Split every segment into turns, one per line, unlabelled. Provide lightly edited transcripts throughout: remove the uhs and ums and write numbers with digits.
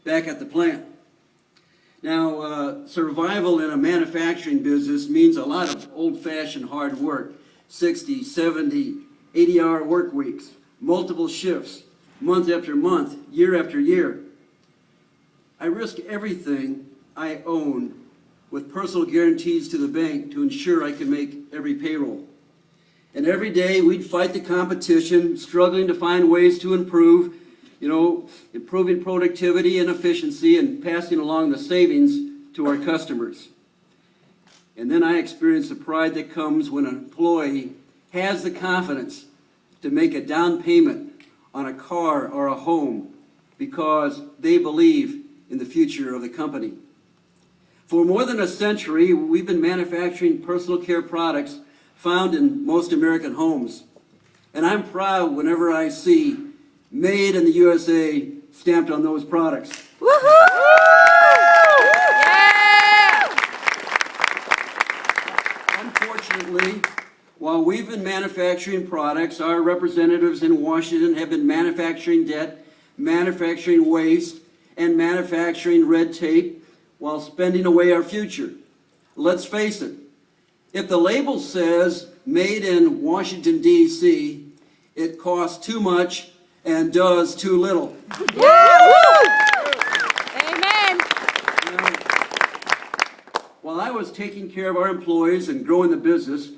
back at the plant. Now, survival in a manufacturing business means a lot of old-fashioned hard work, 60, 70, 80-hour work weeks, multiple shifts, month after month, year after year. I risk everything I own with personal guarantees to the bank to ensure I can make every payroll. And every day we'd fight the competition, struggling to find ways to improve, improving productivity and efficiency and passing along the savings to our customers. And then I experienced the pride that comes when an employee has the confidence to make a down payment on a car or a home because they believe in the future of the company. For more than a century, we've been manufacturing personal care products found in most American homes. And I'm proud whenever I see "Made in the USA" stamped on those products.
Woohoo! Yeah!
Unfortunately, while we've been manufacturing products, our representatives in Washington have been manufacturing debt, manufacturing waste, and manufacturing red tape while spending away our future. Let's face it, if the label says "Made in Washington, D.C., it costs too much and does too little.
Yeah! Woo! Amen.
While I was taking care of our employees and growing the business,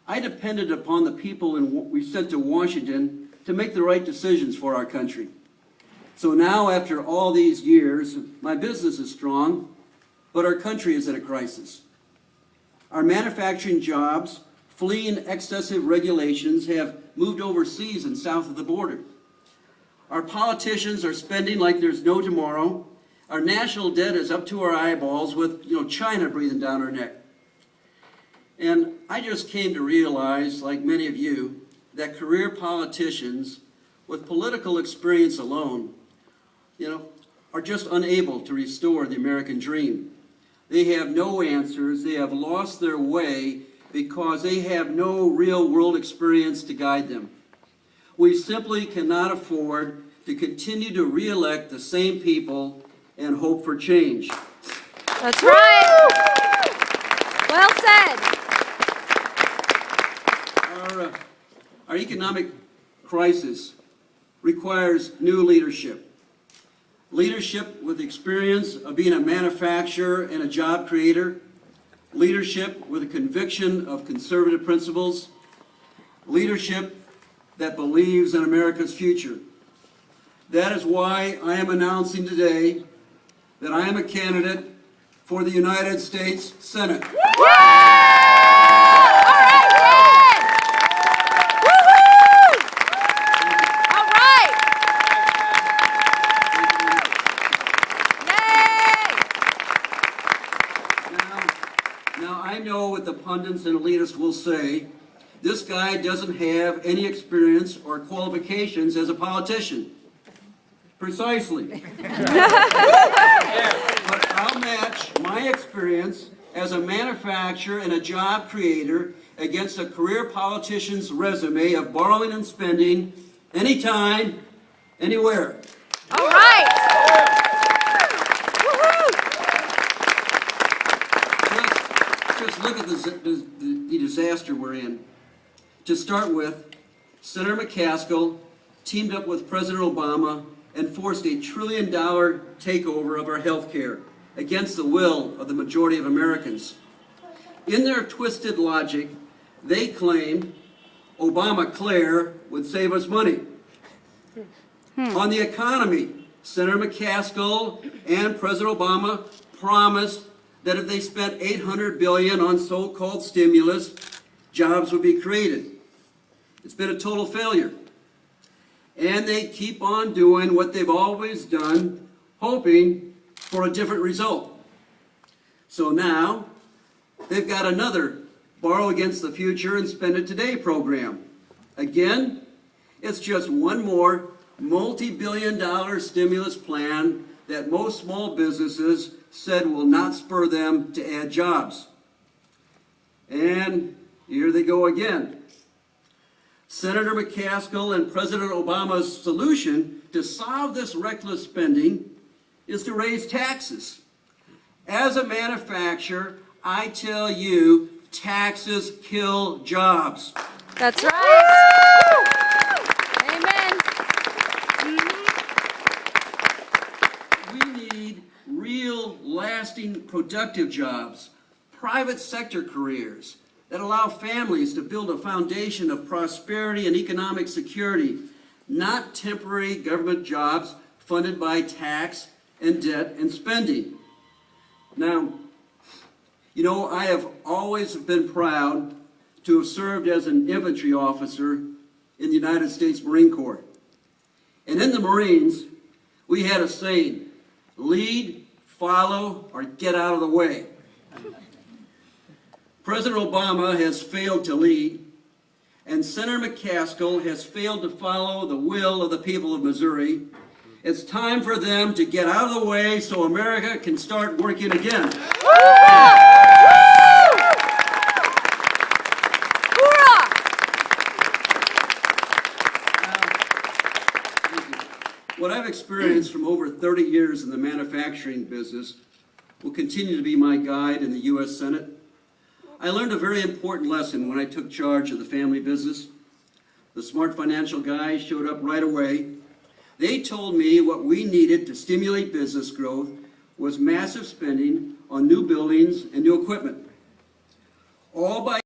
I depended upon the people we sent to Washington to make the right decisions for our country. So now, after all these years, my business is strong, but our country is at a crisis. Our manufacturing jobs, fleeing excessive regulations, have moved overseas and south of the border. Our politicians are spending like there's no tomorrow. Our national debt is up to our eyeballs with, China breathing down our neck. And I just came to realize, like many of you, that career politicians with political experience alone, are just unable to restore the American dream. They have no answers. They have lost their way because they have no real world experience to guide them. We simply cannot afford to continue to re-elect the same people and hope for change.
That's right. Well said.
Our economic crisis requires new leadership. Leadership with experience of being a manufacturer and a job creator. Leadership with a conviction of conservative principles. Leadership that believes in America's future. That is why I am announcing today that I am a candidate for the United States Senate. I know what the pundits and elitists will say. This guy doesn't have any experience or qualifications as a politician. Precisely. But I'll match my experience as a manufacturer and a job creator against a career politician's resume of borrowing and spending anytime, anywhere.
All right.
Just look at the disaster we're in. To start with, Senator McCaskill teamed up with President Obama and forced $1 trillion takeover of our health care against the will of the majority of Americans. In their twisted logic, they claimed Obamacare would save us money. On the economy, Senator McCaskill and President Obama promised that if they spent $800 billion on so-called stimulus, jobs would be created. It's been a total failure. And they keep on doing what they've always done, hoping for a different result. So now, they've got another borrow against the future and spend it today program. Again, it's just one more multi-billion-dollar stimulus plan that most small businesses said will not spur them to add jobs. And here they go again. Senator McCaskill and President Obama's solution to solve this reckless spending is to raise taxes. As a manufacturer, I tell you, taxes kill jobs.
That's right. Amen.
We need real, lasting, productive jobs, private sector careers that allow families to build a foundation of prosperity and economic security, not temporary government jobs funded by tax and debt and spending. Now, you know, I have always been proud to have served as an infantry officer in the United States Marine Corps. And in the Marines, we had a saying, lead, follow, or get out of the way. President Obama has failed to lead, and Senator McCaskill has failed to follow the will of the people of Missouri. It's time for them to get out of the way so America can start working again. What I've experienced from over 30 years in the manufacturing business will continue to be my guide in the U.S. Senate. I learned a very important lesson when I took charge of the family business. The smart financial guys showed up right away. They told me what we needed to stimulate business growth was massive spending on new buildings and new equipment, all by